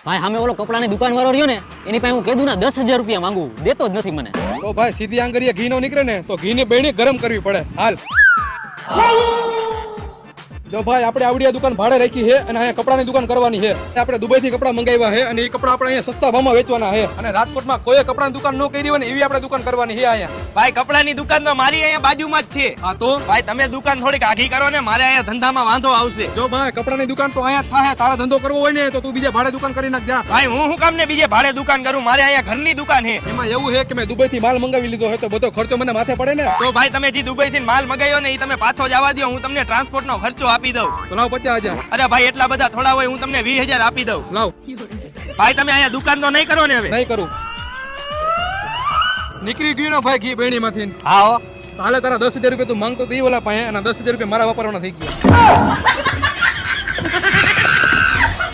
ભાઈ સામે ઓલો કપડાની દુકાન વાળો રહ્યો ને એની પાસે હું કીધું ને 10,000 રૂપિયા માંગુ, દેતો જ નથી મને. તો ભાઈ સીધી આંગળીએ ઘી નો નીકળે ને તો ઘીની બેણી ગરમ કરવી પડે. હાલ જો ભાઈ આપણે આવડી દુકાન ભાડે રાખી છે અને અહીંયા કપડાની દુકાન કરવાની છે. આપણે દુબઈથી કપડા મંગાવ્યા છે અને એ કપડા આપણે અહીંયા સસ્તા ભાવમાં વેચવાના છે. અને રાજકોટમાં કોઈ કપડાની દુકાન ન કરી હોય ને એવી આપણે દુકાન કરવાની છે અહીંયા. ભાઈ કપડાની દુકાન તો મારી અહીંયા બાજુમાં જ છે. હા તો ભાઈ તમે દુકાન થોડીક આઘી કરો ને, મારે અહીંયા ધંધામાં વાંધો આવશે. જો ભાઈ કપડાની દુકાન તો અહીંયા જ થાય. તારા ધંધો કરવો હોય ને તો તું બીજે ભાડે દુકાન કરી નાખ જા. ભાઈ હું શું કામ ને બીજે ભાડે દુકાન કરું? મારે અહીંયા ઘરની દુકાન છે. એમાં એવું છે કે મેં દુબઈથી માલ મંગાવી લીધો હોય તો બધો ખર્ચો મને માથે પડે ને. તો ભાઈ તમે જે દુબઈથી માલ મંગાવ્યો ને એ તમે પાછો જવા દો, હું તમને ટ્રાન્સપોર્ટનો ખર્ચો આપી દઉં. તો લાવ 50,000. અરે ભાઈ એટલા બધા થોડા હોય, હું તમને 20,000 આપી દઉં. લાવ. ભાઈ તમે અહીંયા દુકાન તો નહીં કરો ને હવે? નહીં કરું. નીકળી ગયું ને ભાઈ ઘી બેણીમાંથી. હા હાલે તારા 10,000 રૂપિયા તું માંગતો તો એ ઓલા પાસે અને 10,000 રૂપિયા મારા વાપરવાના થઈ ગયા.